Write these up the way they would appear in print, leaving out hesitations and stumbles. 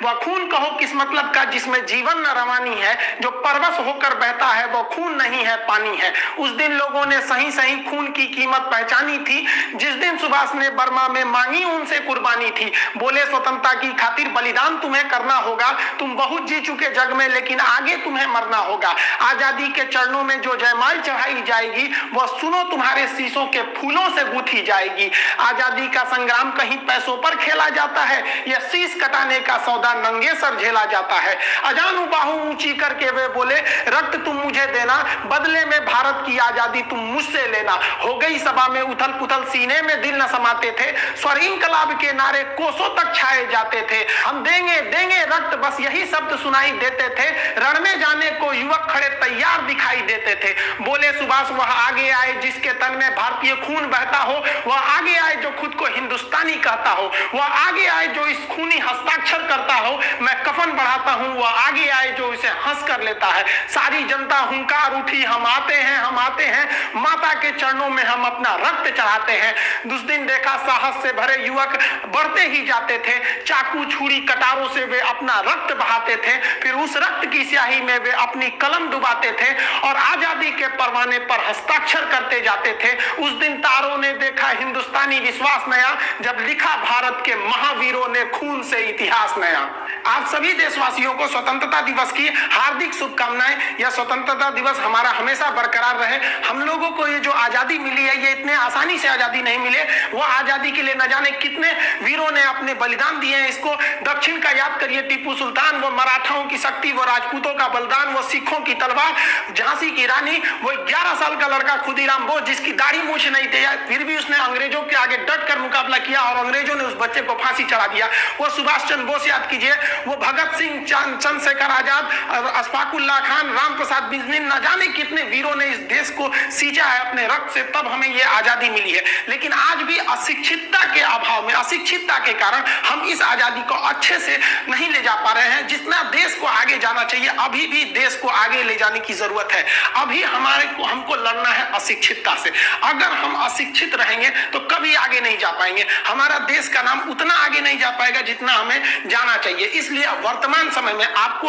वह खून कहो किस मतलब का जिसमें जीवन न रवानी है, जो परवश होकर बहता है वह खून नहीं है पानी है। उस दिन लोगों ने सही सही खून की कीमत पहचानी थी, जिस दिन सुभाष ने बर्मा में मांगी उनसे कुर्बानी थी। बोले स्वतंत्रता की खातिर बलिदान तुम्हें करना होगा, तुम बहुत जी चुके जग में लेकिन आगे तुम्हें मरना होगा। आजादी के चरणों में जो जयमाल चढ़ाई जाएगी वह सुनो तुम्हारे शीशों के फूलों से गूंथी जाएगी। आजादी का संग्राम कहीं पैसों पर खेला जाता है, यह शीश कटाने का सौदा नंगे सर झेला जाता है। अजानू बाहू ऊंची करके वे बोले रक्त तुम मुझे देना, बदले में भारत की आजादी तुम मुझसे लेना। हो गई सभा में उथल पुथल, सीने में दिल न समाते थे, स्वर इनकलाब के नारे कोसों तक छाए जाते थे। हम देंगे देंगे रक्त बस यही शब्द सुनाई देते थे, रण में जाने को युवक खड़े तैयार दिखाई देते थे। बोले सुभाष वह आगे आए जिसके तन में भारतीय खून बहता हो, वह आगे आए जो खुद को हिंदुस्तानी कहता हो, वह आगे आए जो इस खूनी हस्ताक्षर करता हो। मैं कफन बढ़ाता हूं, वह आगे आए जो इसे हंस कर लेता है। सारी जनता हुंकार उठी, हम आते हैं हम आते हैं, माता के चरणों में हम अपना रक्त चढ़ाते हैं। उस दिन देखा साहस से भरे युवक बढ़ते ही जाते थे, चाकू छुरी कटारों से वे अपना रक्त बहाते थे, फिर उस रक्त की स्याही में वे अपनी कलम डुबाते थे और आजादी के परवाने पर हस्ताक्षर करते जाते थे। उस दिन तारों ने देखा हिंदुस्तानी विश्वास नया, जब लिखा भारत के महावीरों ने खून से इतिहास नया। आप सभी देशवासियों को स्वतंत्रता दिवस की हार्दिक शुभकामनाएं। यह स्वतंत्रता दिवस हमारा हमेशा बरकरार रहे। हम लोगों को ये जो आजादी मिली है, ये इतने आसानी से आजादी नहीं मिले। वो आजादी के लिए न जाने कितने वीरों ने अपने बलिदान दिए हैं। इसको दक्षिण का याद करिए, टीपू सुल्तान, वो मराठाओं की शक्ति, वो राजपूतों का बलिदान, वो सिखों की तलवार, झांसी की रानी, वो 11 साल का लड़का खुदीराम बोस जिसकी दाढ़ी मूछ नहीं थी, फिर भी उसने अंग्रेजों के आगे डट कर मुकाबला किया और अंग्रेजों ने उस बच्चे को फांसी चढ़ा दिया। वो सुभाष चंद्र बोस याद कीजिए, वो भगत सिंह, चंद्रशेखर आजाद, अशफाकुल्लाह खान, राम प्रसाद बिस्मिल, न जाने कितने वीरों ने इस देश को सींचा है अपने रक्त से, तब हमें ये आजादी मिली है। लेकिन आज भी अशिक्षितता के अभाव में, अशिक्षितता के कारण हम इस आजादी को अच्छे से नहीं ले जा पा रहे हैं। जितना देश को आगे जाना चाहिए, अभी भी देश को आगे ले जाने की जरूरत है। अभी हमको लड़ना है अशिक्षितता से। अगर हम अशिक्षित रहेंगे तो कभी आगे नहीं जा पाएंगे। हमारा देश का नाम उतना आगे नहीं जा पाएगा जितना हमें जाना चाहिए। इसलिए वर्तमान समय में आपको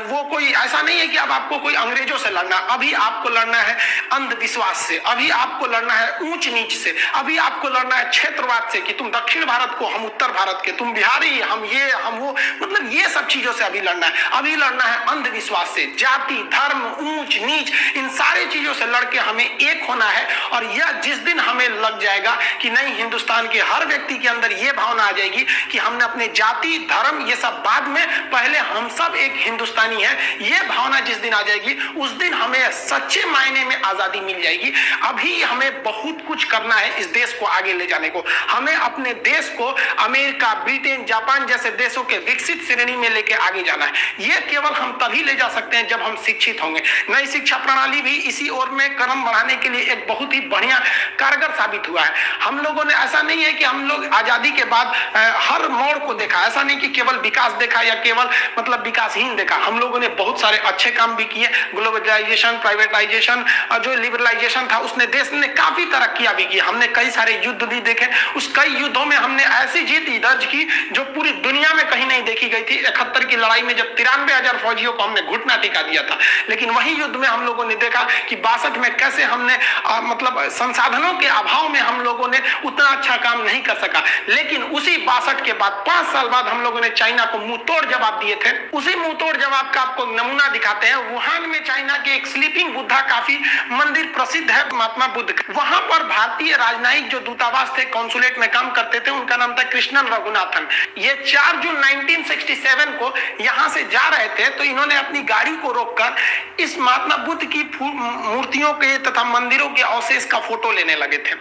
वो कोई ऐसा नहीं है कि अब आपको कोई अंग्रेजों से लड़ना, अभी आपको लड़ना है अंधविश्वास से, अभी आपको लड़ना है ऊंच नीच से, अभी आपको लड़ना है क्षेत्रवाद से कि तुम दक्षिण भारत को, हम उत्तर भारत के, तुम बिहारी, हम ये हम वो, मतलब ये सब चीजों से अभी लड़ना है। अभी लड़ना है अंधविश्वास से, जाति धर्म ऊंच नीच, इन सारे चीजों से लड़के हमें एक होना है। और यह जिस दिन हमें लग जाएगा कि नहीं, हिंदुस्तान के हर व्यक्ति के अंदर यह भावना आ जाएगी कि हमने अपने जाति धर्म ये सब बाद में, पहले हम सब एक हिंदुस्तानी है, यह भावना जिस दिन आ जाएगी उस दिन हमें सच्चे मायने में आजादी मिल जाएगी। अभी हमें बहुत कुछ करना है इस देश को आगे ले जाने को। हमें अपने देश को अमेरिका, ब्रिटेन, जापान जैसे देशों के विकसित श्रेणी में लेके आगे जाना है। यह केवल हम तभी ले जा सकते हैं जब हम शिक्षित होंगे। नई शिक्षा प्रणाली भी इसी ओर में कदम बढ़ाने के लिए एक बहुत ही बढ़िया कारगर साबित हुआ है। हम लोगों ने, ऐसा नहीं है कि हम लोग आजादी के बाद हर मोड़ को देखा, ऐसा नहीं कि केवल विकास देखा या केवल मतलब विकासहीन देखा। हम लोगों ने बहुत सारे अच्छे काम भी किए। ग्लोबलाइजेशन, प्राइवेटाइजेशन, जो लिबरलाइजेशन था उसने देश ने काफी तरक्कियां भी की। हमने कई सारे युद्ध भी देखे, उस कई युद्धों में हमने ऐसी जीत दर्ज की जो पूरी दुनिया में कहीं नहीं देखी गई थी। 71 की लड़ाई में जब 93,000 फौजियों को हमने घुटना टिका दिया था, लेकिन वही युद्ध में हम लोगों ने देखा कि 62 में कैसे हमने मतलब संसाधनों के अभाव में हम लोगों ने उतना अच्छा काम नहीं कर सका। लेकिन उसी 62 के बाद 5 साल बाद हम लोगों ने चाइना को मुंह तोड़ जवाब दिए थे। उसी मुंह तोड़ जवाब का आपको नमूना दिखाते हैं। वुहान में चाइना के एक स्लीपिंग बुद्धा काफी मंदिर प्रसिद्ध है, महात्मा बुद्ध का। वहां पर भारतीय राजनयिक जो दूतावास थे, कॉन्सुलेट में काम करते थे, उनका नाम था कृष्णन रघुनाथन। ये 4 जून 1967 को यहां से जा रहे थे, तो इन्होंने अपनी गाड़ी को रोककर इस महात्मा बुद्ध की मूर्तियों के तथा मंदिरों के अवशेष का फोटो लेने लगे थे।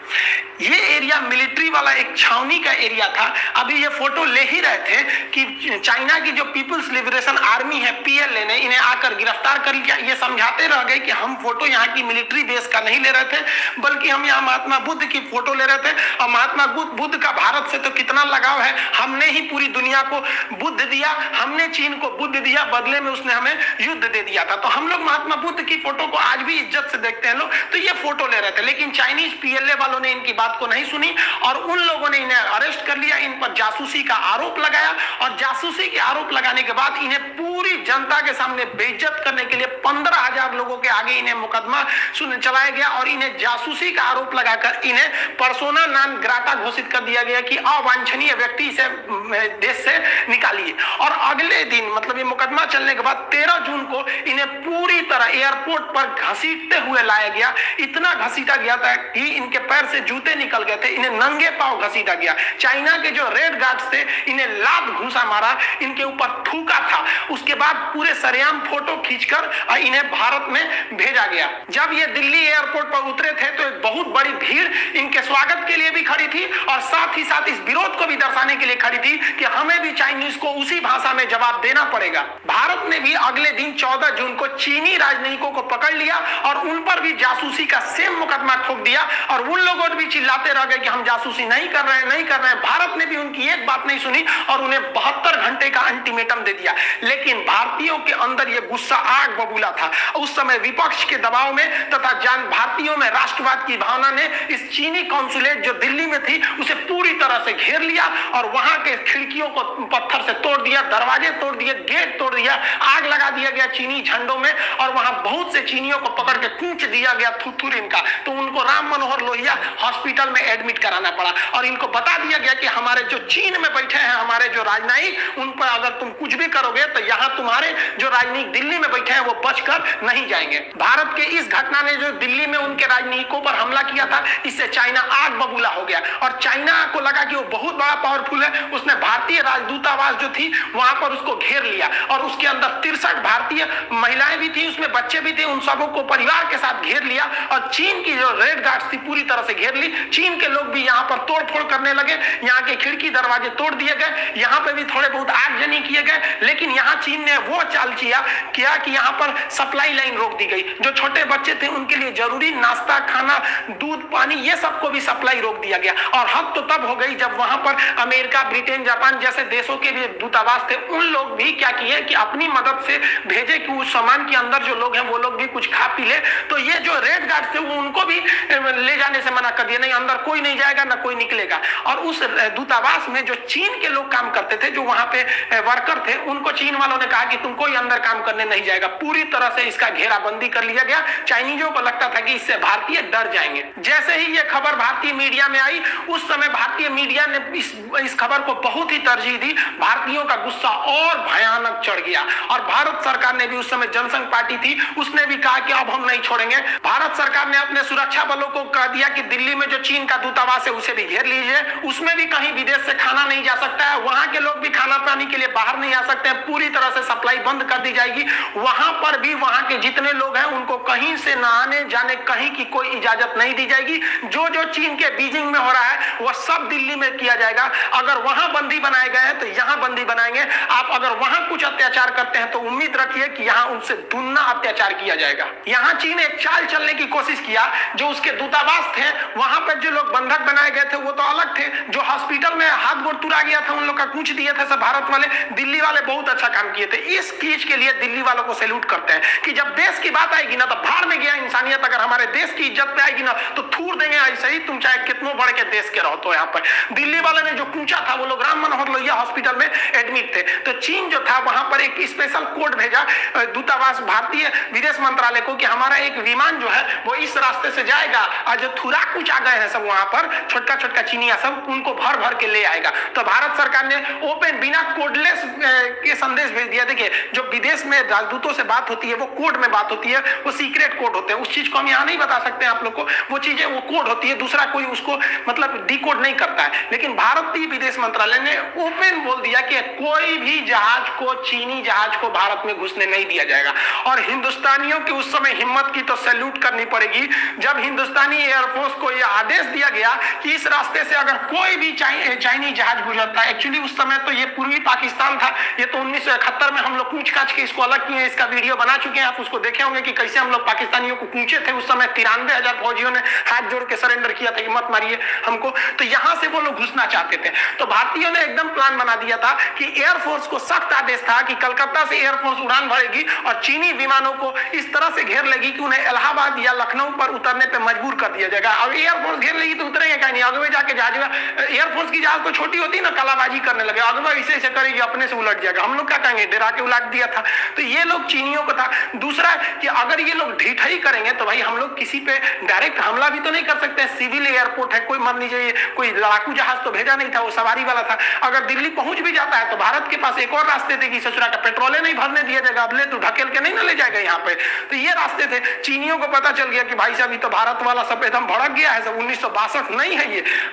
ये एरिया मिलिट्री वाला एक छावनी का एरिया था। अभी ये फोटो ले ही रहे थे कि चाइना की जो पीपुल्स लिबरेशन आर्मी है, PLA ने इन्हें आकर गिरफ्तार कर लिया। ये समझाते रह गए कि हम फोटो यहाँ की मिलिट्री बेस का नहीं ले रहे थे, बल्कि हम यहाँ महात्मा बुद्ध की फोटो ले रहे थे। और महात्मा बुद्ध का भारत से तो कितना लगाव है, हमने ही पूरी दुनिया को बुद्ध दिया, हमने चीन को बुद्ध दिया, बदले में उसने हमें युद्ध दे दिया था। तो हम लोग महात्मा बुद्ध की फोटो को आज भी इज्जत से देखते हैं लोग, तो ये फोटो ले रहे थे। लेकिन चाइनीज पीएलए वालों ने इनकी बात को नहीं सुनी और उन लोगों ने इन्हें अरेस्ट कर लिया, इन पर जासूसी का आरोप लगाया और जासूसी के आरोप लगाने के बाद इन्हें पूरी जनता के सामने बेइज्जत करने के लिए 15,000 लोगों के आगे इन्हें मुकदमा चलाया गया और इन्हें जासूसी का आरोप लगाकर इन्हें पर्सोना नॉन ग्राटा घोषित कर दिया गया कि अवांछनीय व्यक्ति इसे देश से निकालिए। और अगले दिन मतलब ये मुकदमा चलने के बाद 13 जून को इन्हें पूरी तरह एयरपोर्ट पर घसीटते हुए लाया गया। इतना घसीटा गया था कि इनके पैर से जूते निकल गए थे, इन्हें नंगे पांव घसीटा गया। चाइना के जो रेड गार्ड्स थे इन्हें लात घूंसा मारा, इनके ऊपर थूका था। उसके बाद पूरे सरेआम फोटो खींचकर इन्हें भारत में भेजा गया। जब ये दिल्ली एयरपोर्ट पर उतरे थे तो एक बहुत बड़ी भीड़ इनके स्वागत के लिए भी खड़ी थी और साथ ही साथ इस विरोध को भी दर्शाने के लिए खड़ी थी कि हमें भी चाइनीज को उसी भाषा में जवाब देना पड़ेगा। भारत ने भी अगले दिन 14 जून को चीनी राजनयिकों को पकड़ लिया और उन पर भी जासूसी का सेम मुकदमा ठोक दिया और उन लोगों ने भी चिल्लाते रह गए कि हम जासूसी नहीं कर रहे हैं। भारत ने भी उनकी एक बात नहीं सुनी और उन्हें 72 घंटे का अल्टीमेटम दे दिया। लेकिन भारतीयों के अंदर यह गुस्सा आग बबूला था। उस समय विपक्ष के दबाव में तथा भारतीयों में राष्ट्रवाद की भावना ने इस चीनी कॉन्सुलेट जो दिल्ली में थी उसे पूरी तरह से घेर लिया और वहां के खिड़कियों को पत्थर से तोड़ दिया, दरवाजे तोड़ दिए, गेट तोड़ दिया, आग लगा दिया गया चीनी झंडों में और वहां बहुत से चीनियों को पकड़ के कूच दिया गया थुथुर इनका। तो उनको राम मनोहर लोहिया हॉस्पिटल में एडमिट कराना पड़ा और इनको बता दिया गया कि हमारे जो चीन में बैठे हैं हमारे जो राजनयिक, उन पर अगर तुम कुछ भी करोगे तो यहाँ तुम्हारे जो राजनयिक दिल्ली में बैठे हैं वो बचकर नहीं जाएंगे। भारत के इस घटना ने जो दिल्ली में उनके राजनयिकों पर हमला किया था, इससे चाइना आग बबूला हो गया और चाइना को लगा कि वो बहुत बड़ा पावरफुल है। उसने भारतीय राजदूतावास जो थी वहां पर उसको घेर लिया और उसके अंदर 63 भारतीय महिलाएं भी थी, उसमें बच्चे भी थे, उन सबों को परिवार के साथ घेर लिया और चीन की जो रेड गार्ड्स थी पूरी तरह से घेर ली। चीन के लोग भी यहाँ पर तोड़फोड़ करने लगे, यहाँ के खिड़की दरवाजे तोड़ दिए गए, यहाँ पे भी थोड़े बहुत आगजनी किए गए। लेकिन यहाँ चीन ने वो चाल किया कि यहाँ पर सप्लाई लाइन रोक दी गई। जो छोटे बच्चे थे उनके लिए जरूरी नाश्ता, खाना, दूध, पानी, ये सबको भी सप्लाई रोक दिया गया। और हद तो तब हो गई जब वहां पर अमेरिका, ब्रिटेन, जापान जैसे देशों के भी दूतावास थे, उन लोग भी क्या किए कि अपनी मदद से भेजे कि उस सामान के अंदर जो लोग हैं वो लोग भी कुछ खा पी ले। तो ये जो रेड गार्ड थे वो उनको भी ले जाने से मना कर दिया, नहीं अंदर कोई नहीं जाएगा ना कोई निकलेगा। और उस दूतावास में जो चीन के लोग काम करते थे, जो वहां पे वर्कर थे, उनको चीन वालों ने कहा कि तुम कोई अंदर काम करने नहीं जाएगा। पूरी तरह से इसका घेराबंदी कर लिया गया। चाइनीजों को लगता था कि इससे भारतीय डर जाएंगे। जैसे ही ये खबर भारतीय मीडिया में आई, उस समय भारतीय मीडिया ने इस खबर को बहुत ही तरजीह दी। भारतीयों का गुस्सा और भयानक चढ़ गया और भारत सरकार ने भी, उस समय जनसंघ पार्टी थी, उसने भी कहा कि अब हम नहीं छोड़ेंगे। भारत सरकार ने अपने सुरक्षा बलों को कह दिया कि दिल्ली में जो चीन का दूतावास है उसे भी घेर लीजिए, उसमें भी कहीं विदेश से खाना नहीं जा सकता है, वहां के लोग भी खाना पानी के लिए बाहर नहीं आ सकते हैं, पूरी तरह से सप्लाई बंद कर दी जाएगी। वहां पर भी वहां के जितने लोग हैं उनको कहीं से न आने जाने कहीं की कोई इजाजत नहीं दी जाएगी। जो जो चीन के बीजिंग में हो रहा है वह सब दिल्ली में किया जाएगा। अगर वहां बंदी बनाए गए हैं तो यहां बंदी बनाएंगे। आप अगर वहां कुछ अत्याचार करते हैं तो उम्मीद रखिए कि यहां उनसे दुगना अत्याचार किया जाएगा। यहां चीन एक चाल चलने की कोशिश किया। जो उसके दूतावास थे वहां पर जो लोग बंधक बनाए गए थे वो तो अलग थे, जो हॉस्पिटल में हाथ गोड़ तुरा गया था उन लोग का कुछ दिए थे सब भारत वाले। दिल्ली वाले बहुत अच्छा काम किए थे। इस चीज के लिए दिल्ली वालों को सैल्यूट करते हैं कि जब देश की बात आएगी ना तो भाड़ में गया इंसानियत। अगर हमारे देश की इज्जत पे आएगी ना तो थूर देंगे ऐसे ही, तुम चाहे कितनों बड़े के देश के रहो। तो यहाँ पर दिल्ली वाले ने जो पूछा था, वो लोग राम मनोहर लोहिया हॉस्पिटल में एडमिट थे। तो चीन जो था वहां पर एक स्पेशल कोड भेजा दूतावास भारतीय विदेश मंत्रालय को कि हमारा एक विमान जो है वो इस रास्ते से जाएगा और जो थुरा कुछ आ गए हैं सब वहां पर छोटका छोटका चीनिया सब, उनको भर भर के ले आएगा। तो भारत सरकार ने ओपन बिना कोडलेस के संदेश भेज दिया। देखिए जो विदेश में राजदूतों से बात होती है वो कोड में बात होती है, वो सीक्रेट कोड होते हैं। उस चीज को हम यहाँ नहीं बता सकते हैं आप लोग को, वो चीजें वो कोड होती है, दूसरा कोई उसको मतलब डिकोड नहीं करता है। लेकिन भारतीय विदेश मंत्रालय ने ओपन बोल दिया कि कोई भी जहाज को, चीनी जहाज को भारत में घुसने नहीं दिया जाएगा। और हिंदुस्तानियों की उस समय हिम्मत की तो सैल्यूट करनी पड़ेगी जब हिंदुस्तानी एयरफोर्स को यह आदेश दिया गया कि इस रास्ते से अगर कोई भी चाइनीज जहाज गुजरता है, एक्चुअली उस समय तो ये पूर्वी पाकिस्तान साल था, ये तो 1971 में हम लोग कूच काच के इसको अलग किए, इसका वीडियो बना चुके हैं, आप उसको देखे होंगे कि कैसे हम लोग पाकिस्तानियों को कूचे थे। उस समय 93,000 फौजियों ने हाथ जोड़ के सरेंडर किया था कि मत मारिए हमको। तो यहां से वो लोग घुसना चाहते थे, तो भारतीयों ने एकदम प्लान बना दिया था कि एयरफोर्स को सख्त आदेश था कि कलकत्ता से एयरफोर्स उड़ान भरेगी और चीनी विमानों को इस तरह से घेर लेगी कि उन्हें इलाहाबाद या लखनऊ पर उतरने पर मजबूर कर दिया जाएगा। अब एयरफोर्स घेर लेगी तो उतरेंगे कहीं नहीं, आगे जाके जहाज, एयरफोर्स की जहाज तो छोटी होती है ना, कलाबाजी करने लगे, अगवा ऐसे करेगी अपने से उलट जाएगा, हम लोग क्या कहेंगे, डरा के उलट दिया था। तो ये लोग चीनियों को था। दूसरा कि अगर ये लोग ढीठाई करेंगे तो भाई हम लोग किसी पे डायरेक्ट हमला भी तो नहीं कर सकते, सिविल एयरपोर्ट है, कोई मान लीजिए कोई लड़ाकू जहाज तो भेजा नहीं था, वो सवारी वाला था। अगर दिल्ली पहुंच भी जाता है तो भारत के पास एक और रास्ते थे कि ससुरा का पेट्रोल नहीं भरने दिया जाएगा, अब ले तो ढकेल के नहीं ना ले जाएगा यहाँ पे। तो ये रास्ते थे। चीनियों को पता चल गया कि भाई साहब ये तो भारत वाला सब एकदम भड़क गया है, सब 1962 नहीं है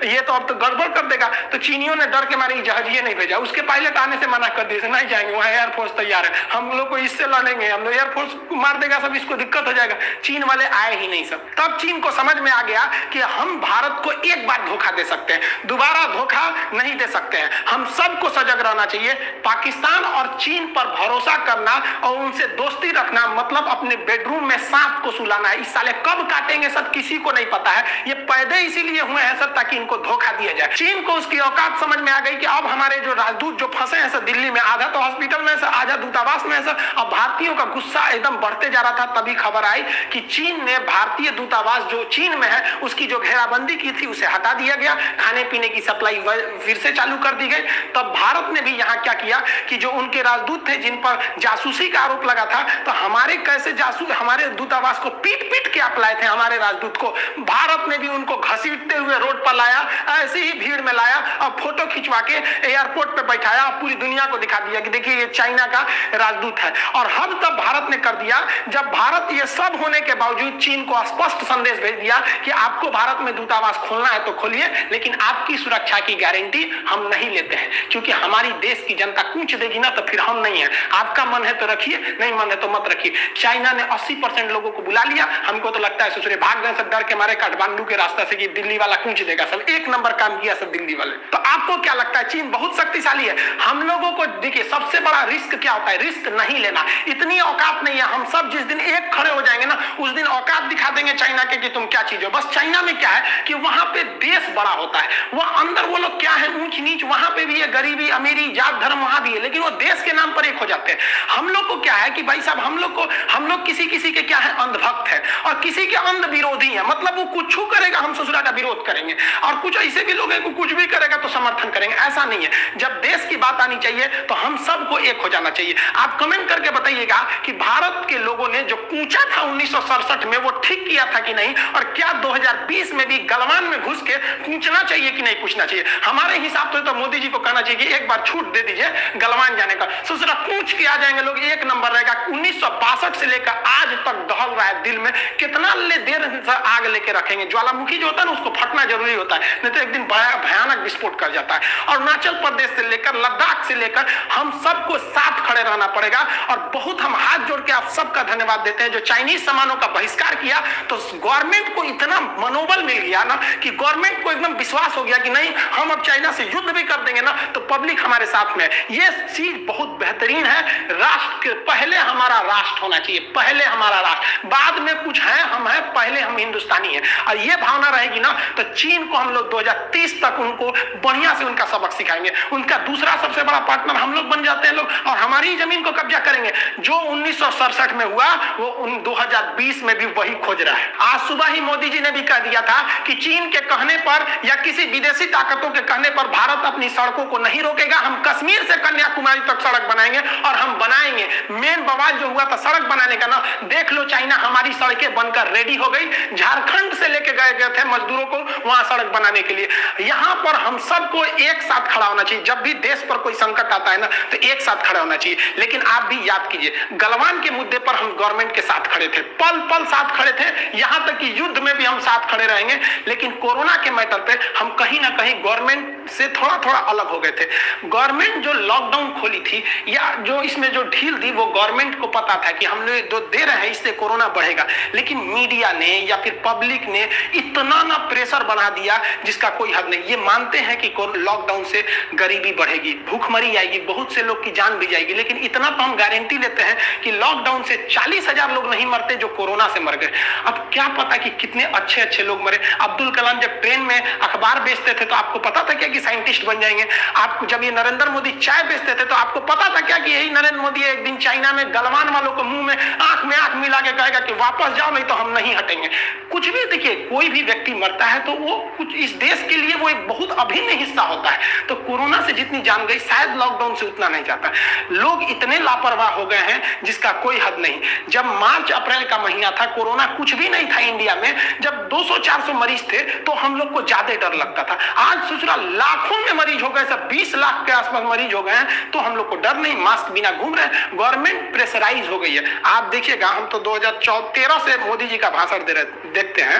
ये तो अब तो गड़बड़ कर देगा। तो चीनियों ने डर के मारे जहाज नहीं भेजा, उसके पायलट आने से मना कर दिए, नहीं जाएंगे, वहां एयरफोर्स तैयार है, हम लोग को इससे लड़ेंगे, हम लोग एयरफोर्स मार देगा सब, इसको दिक्कत हो जाएगा। चीन वाले आए ही नहीं सब। तब चीन को समझ में आ गया कि हम भारत को एक बार धोखा दे सकते हैं, दोबारा धोखा नहीं दे सकते हैं, हम सबको सजग रहना चाहिए। पाकिस्तान और चीन पर भरोसा करना और उनसे दोस्ती रखना मतलब अपने बेडरूम में सांप को सुलाना है। इस साले कब काटेंगे सब किसी को नहीं पता है, ये पैदे इसीलिए हुए हैं सब ताकि इनको धोखा दिया जाए। चीन को उसकी औकात समझ में आ गई कि अब हमारे जो राजदूत जो फंसे हैं सर दिल्ली में, आधा तो हॉस्पिटल में सर, आधा दूतावास में सर। अब भारतीयों का गुस्सा एकदम बढ़ते जा रहा था, तभी खबर आई कि चीन ने भारतीय दूतावास जो चीन में है उसकी जो घेराबंदी की थी उसे हटा दिया गया, खाने पीने की सप्लाई फिर से चालू कर दी गई। तब भारत ने भी यहाँ क्या किया कि जो उनके राजदूत थे जिन पर जासूसी का आरोप लगा था, तो हमारे कैसे जासूस हमारे दूतावास को पीट पीट के आप लाए थे, हमारे राजदूत को भारत ने भी उनको घसीटते हुए रोड पर लाया, ऐसे ही भीड़ में लाया और फोटो खिंचवा के एयरपोर्ट पे बैठाया, पूरी दुनिया को दिखा दिया कि देखिए ये चाइना का राजदूत है। और हम तब भारत ने कर दिया, जब भारत ये सब होने के बावजूद चीन को स्पष्ट संदेश भेज दिया कि आपको भारत में दूतावास खोलना है तो खोलिए, लेकिन आपकी सुरक्षा की गारंटी हम नहीं लेते हैं, क्योंकि हमारी देश की जनता कूच देगी ना तो फिर हम नहीं है। आपका मन है तो रखिए, नहीं मन है तो मत रखिए। चाइना ने 80% लोगों को बुला लिया, हमको तो लगता है ससुरे भाग गए सब डर के मारे काठमांडू के रास्ते से कि दिल्ली वाला कूच देगा सब। एक नंबर काम किया सब दिल्ली वाले। तो आपको क्या लगता है चीन बहुत शक्तिशाली है? हम लोगों को देखिए सबसे बड़ा रिस्क क्या होता है, रिस्क नहीं लेना। इतनी औकात नहीं है, हम सब जिस दिन एक खड़े हो जाएंगे ना उस दिन औकात दिखा देंगे चाइना के कि तुम क्या चीज हो। बस चाइना में क्या है कि वहां पे देश बड़ा होता है, वह अंदर वो लोग क्या है ऊंच नीच, वहां पे भी है गरीबी अमीरी जात धर्म वहां भी है, लेकिन वो देश के नाम पर एक हो जाते हैं। हम लोग को क्या है कि भाई साहब हम लोग किसी किसी के क्या है अंधभक्त है और किसी के अंध विरोधी है, मतलब वो कुछ करेगा हम ससुरा का विरोध करेंगे, और कुछ ऐसे भी लोग हैं कुछ भी करेगा तो समर्थन करेंगे। ऐसा नहीं है, जब देश की बात आनी चाहिए तो हम सबको एक हो जाना चाहिए। आप कमेंट करके बताइएगा कि भारत के लोगों ने जो कूचा था 1967 में वो ठीक किया था कि नहीं, और क्या 2020 में भी गलवान में घुस के कूचना चाहिए कि नहीं कूचना चाहिए। हमारे हिसाब से तो मोदी जी को कहना चाहिए कि एक बार छूट दे दीजिए गलवान जाने का, ससुरा कूच के आ जाएंगे लोग, एक नंबर रहेगा। 1962 से लेकर आज तक दहल रहा है दिल में, कितना देर से आग लेके रखेंगे। ज्वालामुखी जो होता है ना उसको फटना जरूरी होता है, नहीं तो एक दिन भयानक विस्फोट कर जाता है। और अरुणाचल प्रदेश से लेकर लद्दाख से लेकर हम सबको साथ खड़े रहना पड़ेगा। और बहुत हम हाथ जोड़ के आप सबका धन्यवाद देते हैं जो चाइनीज सामानों का बहिष्कार किया, तो गवर्नमेंट को इतना मनोबल मिल गया ना कि गवर्नमेंट को एकदम विश्वास हो गया कि नहीं हम अब चाइना से युद्ध भी कर देंगे ना तो पब्लिक हमारे साथ में है। ये चीज बहुत बेहतरीन है। राष्ट्र के पहले हमारा राष्ट्र होना चाहिए, पहले हमारा राष्ट्र, बाद में कुछ है हम हैं, पहले हम हिंदुस्तानी हैं। और ये भावना रहेगी ना तो चीन को हम लोग 2030 तक उनको बढ़िया से उनका सबक सिखाएंगे। उनका दूसरा सबसे बड़ा पार्टनर हम लोग बन जाते हैं लोग, और हमारी जमीन को कब्जा करेंगे। जो 1967 में हुआ वो 2020 में भी वही खोज रहा है। आज सुबह ही मोदी जी ने भी कह दिया था कि चीन के कहने पर या किसी विदेशी ताकतों के कहने पर भारत अपनी सड़कों को नहीं रोकेगा। हम कश्मीर से कन्याकुमारी तक सड़क बनाएंगे और हम बनाएंगे। मेन बवाल जो हुआ था सड़क बनाने का ना, देख लो चाइना हमारी सड़कें बनकर रेडी हो गई। झारखंड से लेके गए थे मजदूरों को वहां सड़क बनाने के लिए। यहां पर हम सबको एक साथ खड़ा होना चाहिए। जब भी देश पर कोई संकट आता है ना तो एक साथ खड़ा होना चाहिए। लेकिन आप भी याद कीजिए गलवान के मुद्दे पर हम गवर्नमेंट के साथ खड़े थे, पल पल साथ खड़े थे, यहां तक कि युद्ध में भी हम साथ खड़े रहेंगे। लेकिन कोरोना के मैटर पे हम कहीं ना कहीं गवर्नमेंट से थोड़ा थोड़ा अलग हो गए थे। गवर्नमेंट जो लॉकडाउन खोली थी या जो इसमें जो ढील दी वो गवर्नमेंट को पता था कि हम लोग जो दे रहे हैं इससे कोरोना बढ़ेगा, लेकिन मीडिया ने या फिर पब्लिक ने इतना ना प्रेशर बना दिया जिसका कोई हद नहीं। ये मानते हैं कि लॉकडाउन से गरीबी बढ़ेगी, भूखमरी आएगी, बहुत से लोग की जान भी जाएगी, लेकिन इतना तो हम गारंटी लेते हैं कि लॉकडाउन से 40,000 लोग नहीं मरते जो कोरोना से मर गए। अब क्या पता कि कितने अच्छे अच्छे लोग मरे। अब्दुल कलाम जब ट्रेन में अखबार बेचते थे तो आपको पता था क्या कि साइंटिस्ट बन जाएंगे? आप जब ये नरेंद्र मोदी चाय बेचते थे तो आपको पता था क्या कि यही नरेंद्र मोदी एक दिन चाइना में गलवान वालों को मुंह में आंख मिला के कहेगा कि वापस जाओ नहीं तो हम नहीं हटेंगे। कुछ भी देखिए, कोई भी व्यक्ति मरता है तो वो कुछ इस देश के लिए वो एक बहुत अभिन्न हिस्सा होता है। तो कोरोना से जितनी जान गई शायद लॉकडाउन से उतना नहीं जाता। लोग इतने लापरवाह हो गए हैं जिसका कोई हद नहीं। जब मार्च अप्रैल का महीना था, कोरोना कुछ भी नहीं था इंडिया में, जब 200-400 मरीज थे तो हम लोग को ज्यादा डर लगता था। आज ससुरा लाखों में मरीज हो गए, सब 20 लाख के आसपास मरीज हो गए हैं तो हम लोग को डर नहीं, मास्क बिना घूम रहे हैं। गवर्नमेंट प्रेशराइज हो गई है। आप देखिएगा, हम तो 2013 से मोदी जी का भाषण देखते हैं,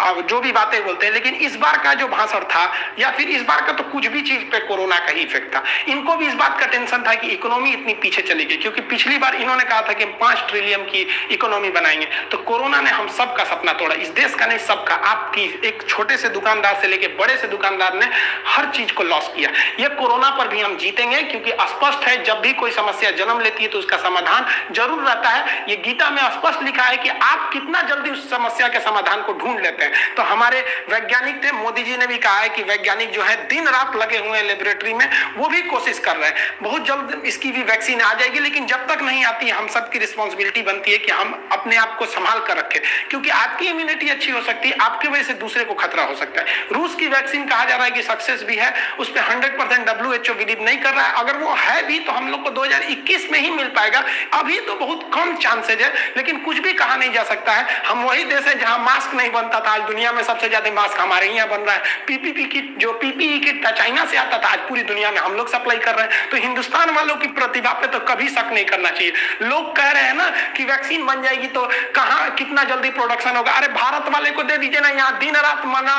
अब जो भी बातें बोलते हैं, लेकिन इस बार का जो भाषण था या फिर इस बार का तो कुछ भी चीज पे कोरोना का ही इफेक्ट था। इनको भी इस बात का टेंशन था कि इकोनॉमी इतनी पीछे चली गई, क्योंकि पिछली बार इन्होंने कहा था कि 5 ट्रिलियन की इकोनॉमी बनाएंगे। तो कोरोना ने हम सबका सपना तोड़ा, इस देश का नहीं सबका। आपकी एक छोटे से दुकानदार से लेके बड़े से दुकानदार ने हर चीज को लॉस किया। ये कोरोना पर भी हम जीतेंगे, क्योंकि स्पष्ट है जब भी कोई समस्या जन्म लेती है तो उसका समाधान जरूर रहता है। ये गीता में स्पष्ट लिखा है कि आप कितना जल्दी उस समस्या के समाधान को ढूंढ लेते हैं। तो हमारे वैज्ञानिक थे, मोदी जी ने भी कहा है कि वैज्ञानिक जो है दिन रात लगे हुए हैं लेबोरेटरी में, वो भी कोशिश कर रहे हैं। बहुत जल्द इसकी भी वैक्सीन आ जाएगी, लेकिन जब तक नहीं आती हम सबकी रिस्पॉन्सिबिलिटी बनती है कि हम अपने आप को संभाल कर रखें, क्योंकि आपकी इम्यूनिटी अच्छी हो सकती है, आपकी वजह से दूसरे को खतरा हो सकता है। रूस की वैक्सीन कहा जा रहा है कि सक्सेस भी है, उस पर 100% WHO बिलीव नहीं कर रहा है। अगर वो है भी तो हम लोग को 2021 में ही मिल पाएगा। अभी तो बहुत कम चांसेज है, लेकिन कुछ भी कहा नहीं जा सकता है। हम वही देश है जहां मास्क नहीं बनता था, आज दुनिया में सबसे ज्यादा मास्क हमारे यहाँ बन रहा है। पीपीपी किट, जो पीपीई किट था चाइना से आता था, आज पूरी दुनिया में हम लोग सप्लाई कर रहे हैं। तो हिंदुस्तान वालों की प्रतिभा पे तो कभी शक नहीं करना चाहिए। लोग कह रहे हैं ना कि वैक्सीन बन जाएगी तो कहां कितना जल्दी प्रोडक्शन होगा। अरे भारत वाले को दे दीजिए ना, यहाँ दिन रात मना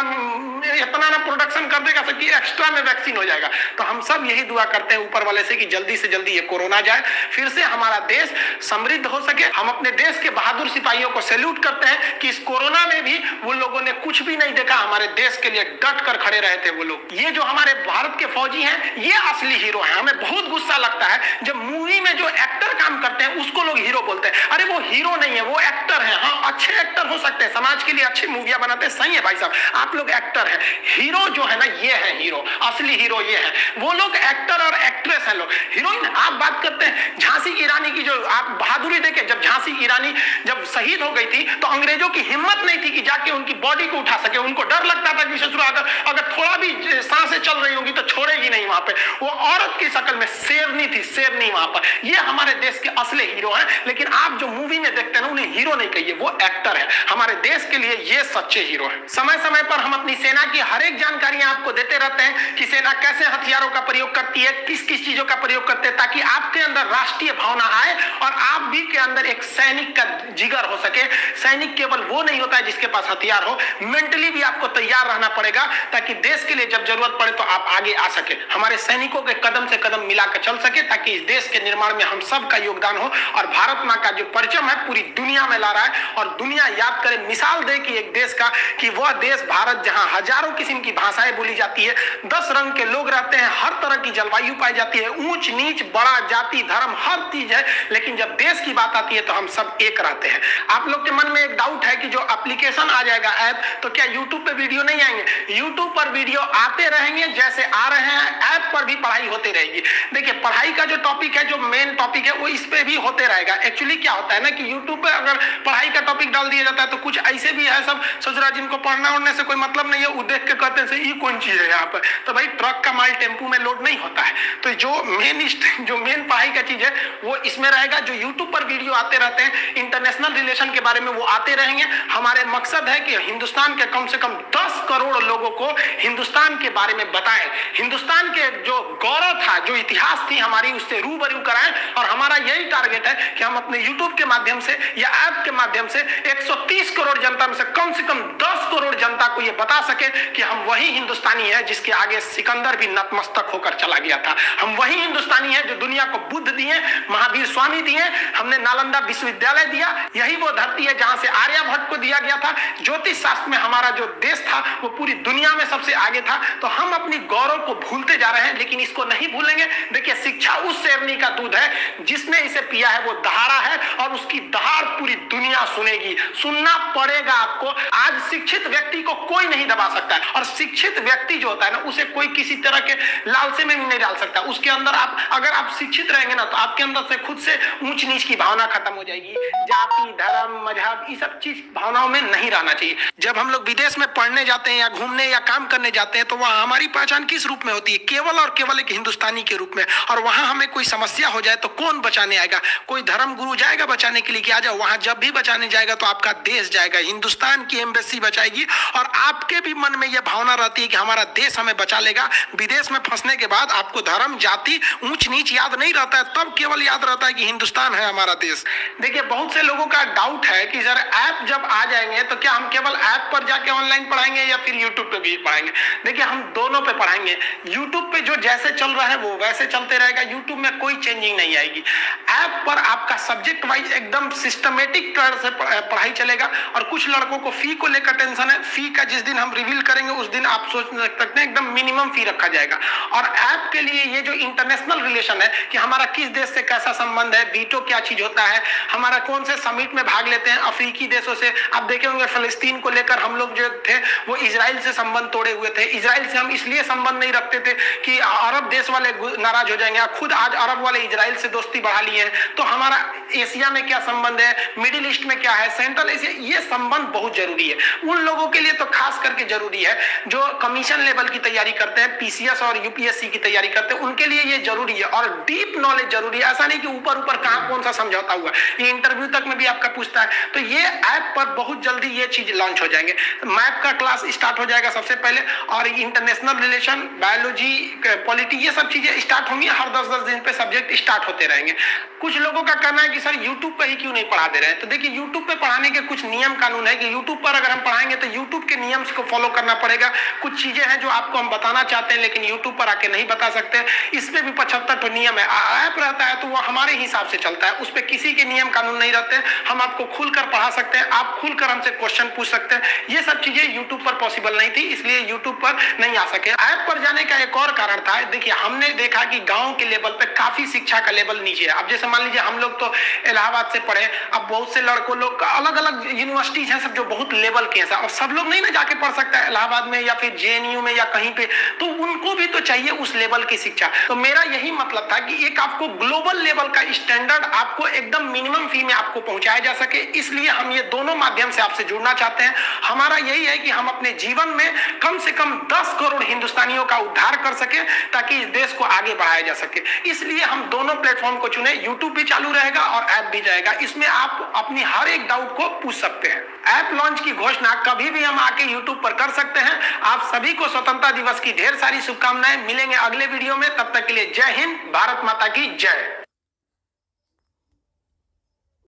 इतना ना प्रोडक्शन कर देगा कि एक्स्ट्रा में वैक्सीन हो जाएगा। तो हम सब यही दुआ करते हैं ऊपर वाले से कि जल्दी से जल्दी ये कोरोना जाए, फिर से हमारा देश समृद्ध हो सके। हम अपने देश के बहादुर सिपाहियों को सैल्यूट करते हैं कि इस कोरोना में भी वो लोगों ने कुछ भी नहीं देखा, हमारे देश के लिए डट कर खड़े रहे थे वो लोग। ये जो हमारे भारत के फौजी हैं ये असली हीरो हैं। हमें बहुत गुस्सा लगता है जब मूवी में जो एक्टर काम करते हैं उसको लोग हीरो बोलते हैं। अरे वो हीरो नहीं है, वो एक्टर है। हाँ, अच्छे एक्टर हो सकते हैं, समाज के लिए अच्छी मूवियां बनाते हैं, सही है भाई साहब, आप लोग एक्टर हैं। हीरो जो है ना ये है हीरो, असली हीरो ये है। वो लोग एक्टर और एक्ट्रेस हैं लोग। हीरोइन आप बात करते हैं झांसी की रानी की, जो आप बहादुरी देखे, जब झांसी की रानी जब शहीद हो गई थी तो अंग्रेजों की हिम्मत नहीं थी कि जाके उनकी बॉडी को उठा सके। उनको डर लगता था कि ससुर अगर थोड़ा भी सांसें चल रही होंगी तो छोड़ेगी नहीं। वहां पे वो औरत की शक्ल में शेरनी थी, शेरनी वहां पर। ये हमारे देश के असली हीरो हैं। लेकिन आप जो मूवी में देखते हैं ना, उन्हें हीरो नहीं कहिए, वो एक्टर है। हमारे देश के लिए ये सच्चे हीरो है। समय समय पर हम अपनी सेना की हर एक जानकारियां आपको देते रहते हैं कि सेना कैसे हथियारों का प्रयोग करती है, किस किस चीजों का प्रयोग करते हैं, ताकि आपके अंदर राष्ट्रीय भावना आए और आप भी के अंदर एक सैनिक का जिगर हो सके। सैनिक केवल वो नहीं होता है जिसके पास हथियार हो, मेंटली भी आपको तैयार रहना पड़ेगा ताकि देश के लिए जब जरूरत पड़े तो आप आगे आ सके। हमारे सैनिकों के कदम से कदम मिलाकर चल सके ताकि इस देश के निर्माण में हम सब का योगदान हो। और भारत मां का जो परचम है पूरी दुनिया में ला रहा है और दुनिया याद करे, मिसाल दे कि एक देश का, कि वह देश भारत जहां हजारों किस्म की भाषाएं बोली जाती है, 10 रंग के लोग रहते हैं, हर तरह की जलवायु पाई जाती है, ऊंच नीच बड़ा जाति धर्म हर चीज है, लेकिन जब देश की बात आती है तो हम सब एक रहते हैं। आप लोग के मन में एक डाउट है कि जो एप्लीकेशन आ जाएगा ऐप, तो क्या यूट्यूब पे वीडियो नहीं आएंगे? यूट्यूब पर वीडियो आते रहेंगे जैसे आ रहे हैं, ऐप पर भी पढ़ाई होती रहेगी। देखिए पढ़ाई का जो टॉपिक है, जो मेन टॉपिक है, वो इस पे भी होते रहेगा। एक्चुअली क्या होता है ना कि यूट्यूब पे अगर पढ़ाई का टॉपिक डाल दिया जाता है तो कुछ ऐसे भी है सब ससुरा जिनको पढ़ना उड़ने से कोई मतलब नहीं है, वो देख के कहते हैं ये कौन चीज है यहाँ पर। तो भाई ट्रक का माल टेम्पू में लोड नहीं होता है। तो जो मेन पढ़ाई का चीज है वो इसमें रहेगा। जो यूट्यूब पर वीडियो आते रहते हैं इंटरनेशनल रिलेशन के बारे में, वो आते रहेंगे। हमारे मकसद है कि हिंदुस्तान के कम से कम 10 करोड़ लोगों को हिंदुस्तान के बारे में बताएं, हिंदुस्तान के जो गौरव था, जो इतिहास थी हमारी, उससे रूबरू कराएं। और हमारा यही टारगेट टारगेट है कि हम अपने यूट्यूब के माध्यम से या ऐप के माध्यम से 130 करोड़ जनता में से कम 10 करोड़ जनता को यह बता सके कि हम वही हिंदुस्तानी है जिसके आगे सिकंदर भी नतमस्तक होकर चला गया था। हम वही हिंदुस्तानी है जो दुनिया को बुद्ध दिए, महावीर स्वामी दिए, हमने नालंदा विश्वविद्यालय दिया। यही वो धरती है जहां से आर्यभट्ट को दिया गया था। ज्योतिष शास्त्र में हमारा जो देश था वो पूरी दुनिया में सबसे आगे था। तो हम अपनी गौरव को भूलते जा रहे हैं, लेकिन इसको नहीं भूलेंगे। देखिए, शिक्षा उस शेरनी का दूध है जिसने इसे पिया है वो दहाड़ा है, और उसकी दहाड़ पूरी दुनिया सुनेगी। सुनना पड़ेगा आपको। आज शिक्षित व्यक्ति को कोई नहीं दबा सकता है, और शिक्षित व्यक्ति जो होता है ना, उसे कोई किसी तरह के लालचे में भी नहीं डाल सकता। उसके अंदर अगर आप शिक्षित रहेंगे ना, तो आपके अंदर से खुद से ऊंच नीच की भावना खत्म हो जाएगी। जाति, धर्म, मजहब, ये सब चीज भावनाओं में नहीं रहना चाहिए। जब हम लोग विदेश में पढ़ने जाते हैं या घूमने या काम करने जाते हैं, तो वहां हमारी पहचान किस रूप में होती है? केवल और केवल एक हिंदुस्तानी के रूप में। और वहां हमें कोई समस्या हो जाए तो कौन बचाने आएगा? कोई धर्म गुरु जाएगा बचाने के लिए कि आ जाओ? वहां जब भी बचाने जाएगा तो आपका देश जाएगा, हिंदुस्तान की एम्बेसी बचाएगी, और आपके भी मन में यह भावना रहती है कि हमारा देश हमें बचा लेगा। विदेश में फंसने के बाद आपको धर्म, जाति, ऊंच नीच याद नहीं रहता है, तब केवल याद रहता है कि हिंदुस्तान है हमारा देश। देखिए, बहुत से लोगों का डाउट है कि सर ऐप जब आ जाएंगे तो क्या हम केवल ऐप पर जाके ऑनलाइन पढ़ाएंगे या फिर यूट्यूब पे भी पढ़ाएंगे? देखिए, हम दोनों पे पढ़ाएंगे। यूट्यूब पे जो जैसे चल रहा है वो वैसे चलते रहेगा। यूट्यूब में कोई चेंजिंग नहीं आएगी। ऐप पर आपका सब्जेक्ट वाइज एकदम सिस्टमेटिक तरह से पढ़ाई चलेगा। और कुछ लड़कों को फी को लेकर टेंशन है। फी का जिस दिन हम रिवील करेंगे उस दिन आप सोच सकते हैं एकदम मिनिमम फी रखा जाएगा। और ऐप के लिए ये जो इंटरनेशनल रिलेशन है कि हमारा किस देश से कैसा संबंध है, वीटो क्या चीज होता है, हमारा कौन से समिट में भाग लेते हैं अफ्रीकी देशों से। आप देखे होंगे फिलिस्तीन को लेकर हम लोग जो थे वो इजराइल से संबंध तोड़े हुए थे। इजराइल से हम इसलिए संबंध नहीं रखते थे कि अरब देश वाले नाराज हो जाएंगे। खुद आज अरब वाले इजराइल से दोस्ती बढ़ा लिए हैं। तो हमारा एशिया में क्या संबंध है, मिडिल ईस्ट में क्या है, सेंट्रल एशिया, ये संबंध बहुत जरूरी है। उन लोगों के लिए तो खास करके जरूरी है जो कमीशन लेवल की तैयारी करते हैं, पीसीएस और यूपीएससी की तैयारी करते हैं, उनके लिए ये जरूरी है। और डीप नॉलेज जरूरी है। ऐसा नहीं कि ऊपर ऊपर कहां कौन सा समझौता हुआ, ये इंटरव्यू तक में भी आपका पूछता है। तो ये ऐप पर बहुत जल्दी ये चीज लॉन्च हो जाएंगे। मैप का क्लास स्टार्ट हो जाएगा सबसे पहले, और इंटरनेशनल रिलेशन, बायोलॉजी, पॉलिटी, ये सब चीजें स्टार्ट होंगी। हर 10-10 दिन पे सब्जेक्ट स्टार्ट होते रहेंगे। कुछ लोगों का कहना है कि सर यूट्यूब पे ही क्यों नहीं पढ़ा दे रहे हैं? तो देखिए, यूट्यूब पे पढ़ाने के कुछ नियम कानून है कि यूट्यूब पर अगर हम पढ़ाएंगे तो यूट्यूब के नियम को फॉलो करना पड़ेगा। कुछ चीजें हैं जो आपको हम बताना चाहते हैं लेकिन यूट्यूब पर आके नहीं बता सकते। इसमें भी 75 नियम है। ऐप रहता है तो वो हमारे हिसाब से चलता है, उस पर किसी के नियम कानून नहीं रहते। हम आपको खुलकर पढ़ा सकते हैं, आप खुलकर हमसे क्वेश्चन पूछ सकते हैं। ये सब चीजें यूट्यूब पर पॉसिबल नहीं थी, इसलिए यूट्यूब पर नहीं आ सके। ऐप पर जाने का एक और कारण था, देखिए हमने देखा कि गांव के लेवल पे काफी शिक्षा का लेवल नीचे है। अब जैसे मान लीजिए हम लोग तो इलाहाबाद से पढ़े, अब बहुत से लड़कों लोग अलग अलग यूनिवर्सिटीज हैं सब जो बहुत लेवल के हैं, और सब लोग नहीं ना जाके पढ़ सकता है इलाहाबाद में या फिर जेएनयू में या कहीं पे, तो उनको भी तो चाहिए उस लेवल की शिक्षा। तो मेरा यही मतलब था कि एक आपको ग्लोबल लेवल का स्टैंडर्ड आपको एकदम मिनिमम फी में आपको पहुंचाया जा सके, इसलिए हम ये दोनों माध्यम से आपसे जुड़ना चाहते हैं। हमारा यही है कि हम अपने जीवन में कम से कम 10 करोड़ हिंदुस्तानियों का उद्धार कर सके ताकि इस देश को आगे बढ़ाया जा सके। इसलिए हम दोनों प्लेटफॉर्म को चुने। यूट्यूब भी चालू रहेगा और ऐप भी जाएगा। इसमें आप अपनी हर एक डाउट को पूछ सकते हैं। ऐप लॉन्च की घोषणा कभी भी हम आके यूट्यूब पर कर सकते हैं। आप सभी को स्वतंत्रता दिवस की ढेर सारी शुभकामनाएं। मिलेंगे अगले वीडियो में, तब तक के लिए जय हिंद, भारत माता की जय।